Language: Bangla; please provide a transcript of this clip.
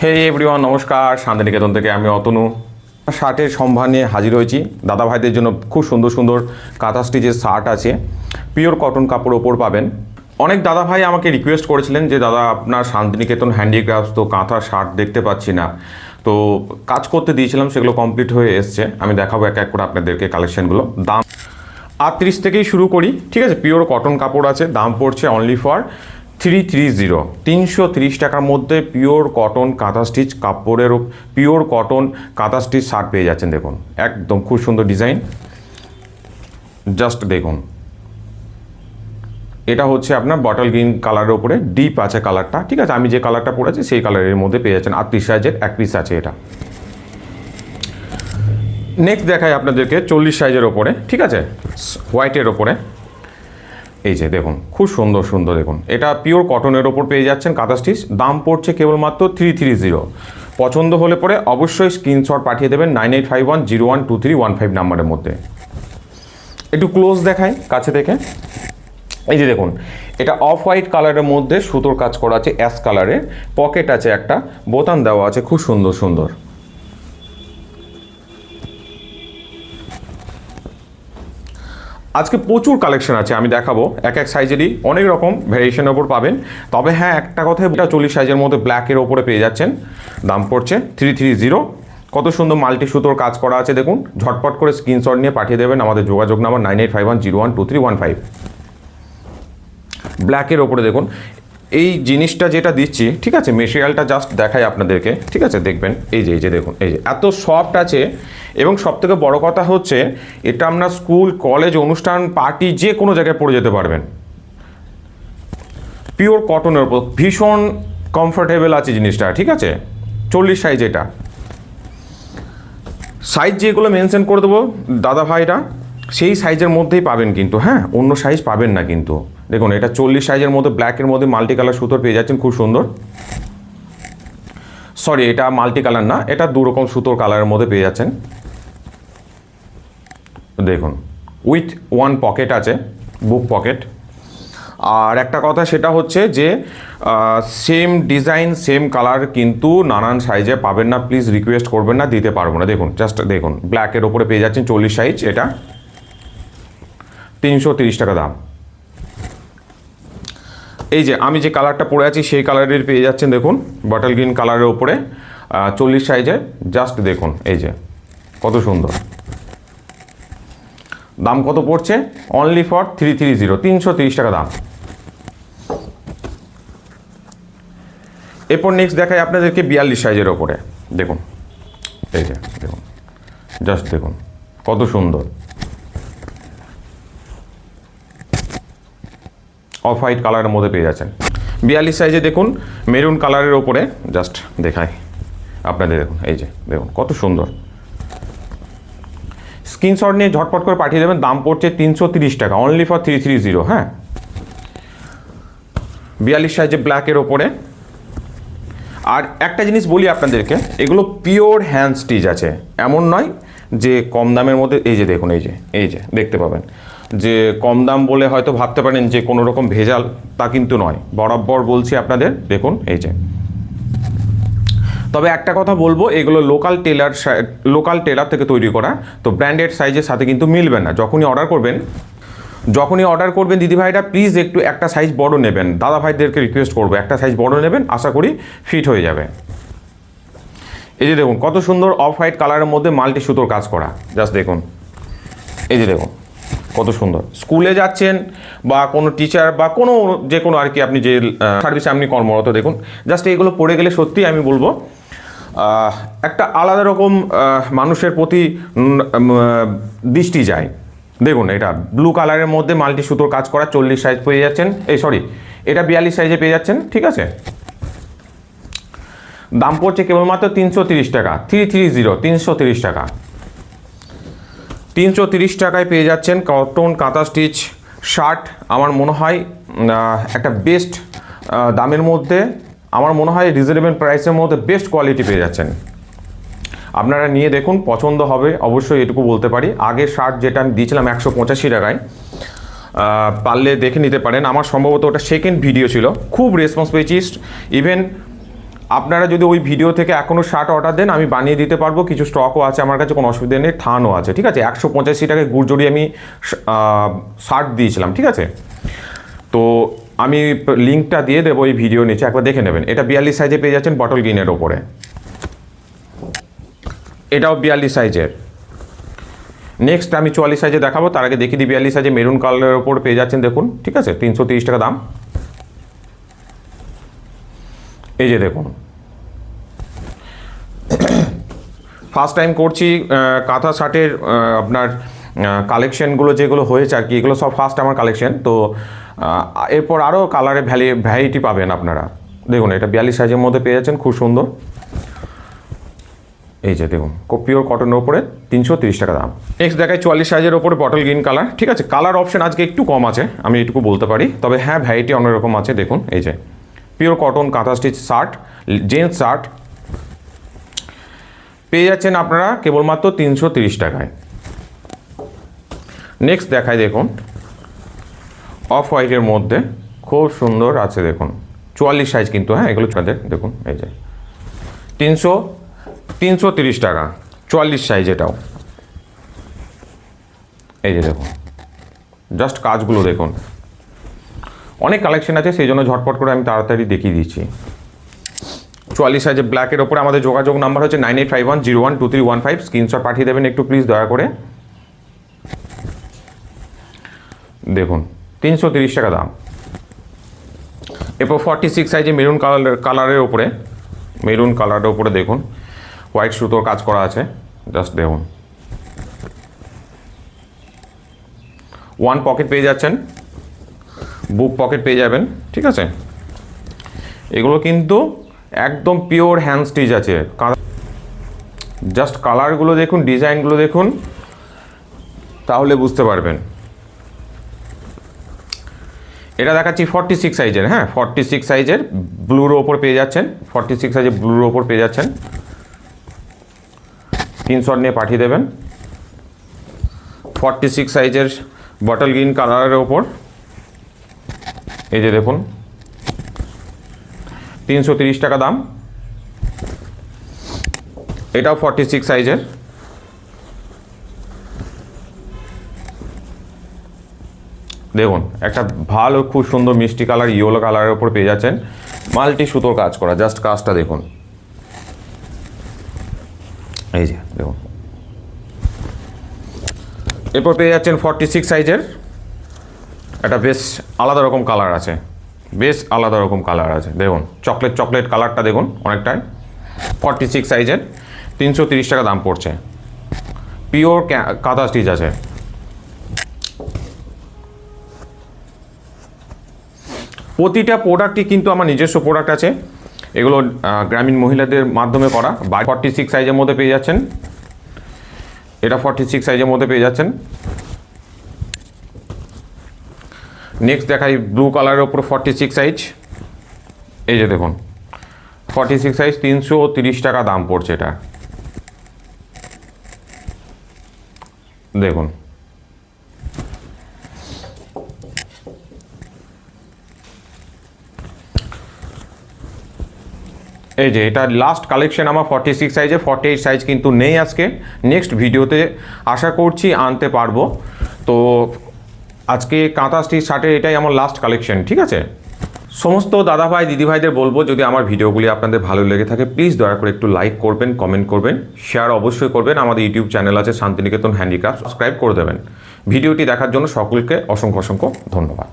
হে এভরিওয়ান, নমস্কার। শান্তিনিকেতন থেকে আমি অতনু শার্টের সম্ভার নিয়ে হাজির হয়েছি। দাদা ভাইদের জন্য খুব সুন্দর সুন্দর কাঁথা স্টিচের শার্ট আছে, পিওর কটন কাপড় ওপর পাবেন। অনেক দাদা ভাই আমাকে রিকোয়েস্ট করেছিলেন যে দাদা আপনার শান্তিনিকেতন হ্যান্ডিক্রাফটস তো কাঁথা শার্ট দেখতে পাচ্ছি না, তো কাজ করতে দিয়েছিলাম, সেগুলো কমপ্লিট হয়ে এসছে। আমি দেখাবো এক এক করে আপনাদেরকে কালেকশনগুলো। দাম 38 থেকেই শুরু করি, ঠিক আছে। পিওর কটন কাপড় আছে, দাম পড়ছে অনলি ফর 330, 330 টাকার মধ্যে পিওর কটন কাঁথা স্টিচ কাপড়ের পিওর কটন কাঁথা স্টিচ শার্ট পেয়ে যাচ্ছেন। দেখুন একদম খুব সুন্দর ডিজাইন, জাস্ট দেখুন। এটা হচ্ছে আপনার বটল গ্রিন কালারের উপরে ডিপ আছে কালারটা, ঠিক আছে। আমি যে কালারটা পরেছি সেই কালারের মধ্যে পেয়ে যাচ্ছেন। 38 সাইজের এক পিস আছে এটা। নেক্সট দেখাই আপনাদেরকে 40 সাইজের ওপরে, ঠিক আছে, হোয়াইটের ওপরে। এই যে দেখুন খুব সুন্দর সুন্দর, দেখুন এটা পিওর কটনের ওপর পেয়ে যাচ্ছেন কাঁথা স্টিচ। দাম পড়ছে কেবলমাত্র 330। পছন্দ হলে পরে অবশ্যই স্ক্রিনশট পাঠিয়ে দেবেন 9851012315 নাম্বারের মধ্যে। একটু ক্লোজ দেখাই কাছে থেকে। এই যে দেখুন, এটা অফ হোয়াইট কালারের মধ্যে সুতোর কাজ করা আছে, অ্যাশ কালারের, পকেট আছে, একটা বোতাম দেওয়া আছে, খুব সুন্দর সুন্দর। আজকে প্রচুর কালেকশন আছে, আমি দেখাবো। এক এক সাইজেরই অনেক রকম ভ্যারিয়েশনের ওপর পাবেন। তবে হ্যাঁ, একটা কথা, এটা 40 সাইজের মধ্যে ব্ল্যাকের ওপরে পেয়ে যাচ্ছেন। দাম পড়ছে 330। কত সুন্দর মাল্টি সুতোর কাজ করা আছে দেখুন। ঝটপট করে স্ক্রিনশট নিয়ে পাঠিয়ে দেবেন আমাদের যোগাযোগ নাম্বার 9851012315। ব্ল্যাকের ওপরে দেখুন এই জিনিসটা যেটা দিচ্ছি, ঠিক আছে, মেটেরিয়ালটা জাস্ট দেখাই আপনাদেরকে, ঠিক আছে। দেখবেন এই যে দেখুন, এই যে এত সফট আছে। এবং সবথেকে বড় কথা হচ্ছে এটা আপনার স্কুল, কলেজ, অনুষ্ঠান, পার্টি যে কোনো জায়গায় পরে যেতে পারবেন। পিওর কটনের উপর ভীষণ কমফোর্টেবল আছে জিনিসটা, ঠিক আছে। 40 সাইজ, এটা সাইজ যেগুলো মেনশন করে দেবো দাদা ভাইরা, সেই সাইজের মধ্যেই পাবেন কিন্তু, হ্যাঁ, অন্য সাইজ পাবেন না কিন্তু। দেখুন এটা 40 সাইজের মধ্যে ব্ল্যাকের মধ্যে মাল্টি কালার সুতোর পেয়ে যাচ্ছেন, খুব সুন্দর। সরি, এটা মাল্টি কালার না, এটা দুরকম সুতোর কালারের মধ্যে পেয়ে যাচ্ছেন। দেখুন উইথ ওয়ান পকেট আছে, বুক পকেট। আর একটা কথা সেটা হচ্ছে যে সেম ডিজাইন সেম কালার কিন্তু নানান সাইজে পাবেন না, প্লিজ রিকোয়েস্ট করবেন না, দিতে পারবো না। দেখুন জাস্ট দেখুন, ব্ল্যাকের ওপরে পেয়ে যাচ্ছেন 40 সাইজ, এটা 330 টাকা দাম। এই যে আমি যে কালারটা পরে আছি সেই কালারের পেয়ে যাচ্ছেন, দেখুন বটল গ্রিন কালারের ওপরে 40 সাইজে, জাস্ট দেখুন এই যে কত সুন্দর। দাম কত পড়ছে? অনলি ফর 330, 330 টাকা দাম। এরপর নেক্সট দেখাই আপনাদেরকে 42 সাইজের ওপরে। দেখুন এই যে দেখুন, জাস্ট দেখুন কত সুন্দর। অফ হোয়াইট কালারের মধ্যে পেয়ে যাচ্ছেন। 42 সাইজে দেখুন মেরুন কালারের ওপরে, জাস্ট দেখাই আপনাদের। দেখুন এই যে দেখুন কত সুন্দর। স্ক্রিনশট নিয়ে ঝটপট করে পাঠিয়ে দেবেন। দাম পড়ছে 330 টাকা, অনলি ফর 330। হ্যাঁ, 42 সাইজে ব্ল্যাকের ওপরে। আর একটা জিনিস বলি আপনাদেরকে, এগুলো পিওর হ্যান্ড স্টিচ আছে, এমন নয় যে কম দামের মধ্যে। এই যে দেখুন, এই যে দেখতে পাবেন যে কম দাম বলে হয়তো ভাবতে পারেন যে কোনো রকম ভেজাল, তা কিন্তু নয়, বরাবর বলছি আপনাদের। দেখুন এই যে, তবে একটা কথা বলবো, এগুলো লোকাল টেলার থেকে তৈরি করা, তো ব্র্যান্ডেড সাইজের সাথে কিন্তু মিলবে না। যখনই অর্ডার করবেন দিদিভাইরা, প্লিজ একটু একটা সাইজ বড় নেবেন। দাদা ভাইদেরকে রিকোয়েস্ট করবো একটা সাইজ বড় নেবেন, আশা করি ফিট হয়ে যাবে। এই যে দেখুন কত সুন্দর অফ হোয়াইট কালারের মধ্যে মাল্টি সুতোর কাজ করা, জাস্ট দেখুন। এই যে দেখুন কত সুন্দর। স্কুলে যাচ্ছেন বা কোনো টিচার বা যে কোনো আর কি, আপনি যে সার্ভিসে আপনি কর্মরত, দেখুন জাস্ট এইগুলো পড়ে গেলে সত্যি আমি বলবো একটা আলাদা রকম মানুষের প্রতি দৃষ্টি যায়। দেখুন এটা ব্লু কালারের মধ্যে মাল্টি সুতোর কাজ করা, 40 সাইজ পেয়ে যাচ্ছেন। এটা 42 সাইজে পেয়ে যাচ্ছেন, ঠিক আছে। দাম পড়ছে কেবলমাত্র 330 টাকা, 330 টাকা। 330 টাকায় পেয়ে যাচ্ছেন কটন কাঁথা স্টিচ শার্ট। আমার মনে হয় একটা বেস্ট দামের মধ্যে, আমার মনে হয় রিজনেবল প্রাইসের মধ্যে বেস্ট কোয়ালিটি পেয়ে যাচ্ছেন। আপনারা নিয়ে দেখুন, পছন্দ হবে অবশ্যই, এটুকু বলতে পারি। আগের শার্ট যেটা আমি দিয়েছিলাম 185 টাকায়, পারলে দেখে নিতে পারেন। আমার সম্ভবত ওটা সেকেন্ড ভিডিও ছিল, খুব রেসপন্স পেয়েছি। ইভেন আপনারা যদি ওই ভিডিও থেকে এখনও শার্ট অর্ডার দেন আমি বানিয়ে দিতে পারবো, কিছু স্টকও আছে আমার কাছে, কোনো অসুবিধা নেই, থানও আছে, ঠিক আছে। 185 টাকায় গুড়জড়ি আমি শার্ট দিয়েছিলাম, ঠিক আছে। তো আমি লিঙ্কটা দিয়ে দেবো এই ভিডিও নিচে, একবার দেখে নেবেন। এটা 42 সাইজে পেয়ে যাচ্ছেন বটল গ্রিনের ওপরে, এটাও 42 সাইজের। নেক্সট আমি 44 সাইজে দেখাবো, তার আগে দেখিয়ে দিই 42 সাইজে মেরুন কালারের ওপর পেয়ে যাচ্ছেন, দেখুন, ঠিক আছে, 330 টাকা দাম। এই যে দেখুন, ফার্স্ট টাইম করছি কাঁথা শার্টের আপনার কালেকশনগুলো যেগুলো হয়েছে আর কি, এগুলো সব ফার্স্ট আমার কালেকশন। তো এরপর আরও কালারে ভ্যারাইটি পাবেন আপনারা। দেখুন এটা 42 সাইজের মধ্যে পেয়ে যাচ্ছেন, খুব সুন্দর। এই যে দেখুন, পিওর কটনের ওপরে 330 টাকা দাম। নেক্সট দেখায় 44 সাইজের ওপরে বটল গ্রিন কালার, ঠিক আছে। কালার অপশন আজকে একটু কম আছে, আমি এটুকু বলতে পারি, তবে হ্যাঁ ভ্যারাইটি অন্যরকম আছে। দেখুন এই যে পিওর কটন কাঁথা স্টিচ শার্ট, জেন্টস শার্ট পেয়ে যাচ্ছেন আপনারা কেবলমাত্র 330 টাকায়। নেক্সট দেখায় দেখুন অফ হোয়াইটের মধ্যে খুব সুন্দর আছে, দেখুন 44 সাইজ কিন্তু, হ্যাঁ এগুলো তাদের দেখুন, এই যে 330 টাকা 44 সাইজ এটাও। এই যে দেখুন জাস্ট কাজগুলো দেখুন, অনেক কালেকশন আছে, সেই জন্য ঝটপট করে আমি তাড়াতাড়ি দেখিয়ে দিচ্ছি। 44 সাইজে ব্ল্যাকের ওপরে আমাদের যোগাযোগ নাম্বার হচ্ছে 9851012315, স্ক্রিনশট পাঠিয়ে দেবেন একটু প্লিজ দয়া করে। দেখুন 330 টাকা দাম। এরপর 46 সাইজে মেরুন কালারের ওপরে, মেরুন কালারের ওপরে দেখুন হোয়াইট সুতোর কাজ করা আছে, জাস্ট দেখুন। 1 পকেট পেয়ে যাচ্ছেন, বুক পকেট পেয়ে যাবেন, ঠিক আছে। এগুলো কিন্তু একদম পিওর হ্যান্ড স্টিচ আছে, জাস্ট কালারগুলো দেখুন, ডিজাইনগুলো দেখুন, তাহলে বুঝতে পারবেন। এটা দেখাচ্ছি 46 সাইজের, হ্যাঁ 46 সাইজের ব্লুর ওপর পেয়ে যাচ্ছেন, 46 সাইজের ব্লুর ওপর পেয়ে যাচ্ছেন, স্ক্রিনশট নিয়ে পাঠিয়ে দেবেন। 46 সাইজের বটল গ্রিন কালারের ওপর, এই যে দেখুন 330 টাকা দাম। এটাও 46 সাইজের, দেখুন একটা ভালো খুব সুন্দর মিষ্টি কালার ইয়েলো কালারের ওপর পেয়ে যাচ্ছেন, মাল্টি সুতোর কাজ করা, জাস্ট কাজটা দেখুন। এই যে দেখুন, এরপর পেয়ে যাচ্ছেন 46 সাইজের, একটা বেশ আলাদা রকম কালার আছে, বেশ আলাদা রকম কালার আছে, দেখুন চকলেট কালারটা দেখুন অনেকটাই। 46 সাইজের 330 টাকা দাম পড়ছে, পিওর কাঁথা স্টিচ আছে। প্রতিটা প্রোডাক্টই কিন্তু আমার নিজস্ব প্রোডাক্ট আছে, এগুলো গ্রামীণ মহিলাদের মাধ্যমে করা। 46 সাইজের মধ্যে পেয়ে যাচ্ছেন, এটা 46 সাইজের মধ্যে পেয়ে যাচ্ছেন। নেক্সট দেখাই ব্লু কালারের ওপর 46 সাইজ, এই যে দেখুন 46 সাইজ 330 টাকা দাম পড়ছে এটা, দেখুন। এই যে এটা লাস্ট কালেকশন আমার 46 সাইজে, 48 সাইজ কিন্তু নেই আজকে, নেক্সট ভিডিওতে আশা করছি আনতে পারবো। তো আজকে কাঁথা স্টিচ শার্টের এটাই আমার লাস্ট কালেকশন, ঠিক আছে। সমস্ত দাদাভাই দিদিভাইদের বলবো, যদি আমার ভিডিওগুলি আপনাদের ভালো লেগে থাকে প্লিজ দয়া করে একটু লাইক করবেন, কমেন্ট করবেন, শেয়ার অবশ্যই করবেন। আমাদের ইউটিউব চ্যানেল আছে শান্তিনিকেতন হ্যান্ডিক্রাফট, সাবস্ক্রাইব করে দেবেন। ভিডিওটি দেখার জন্য সকলকে অসংখ্য ধন্যবাদ।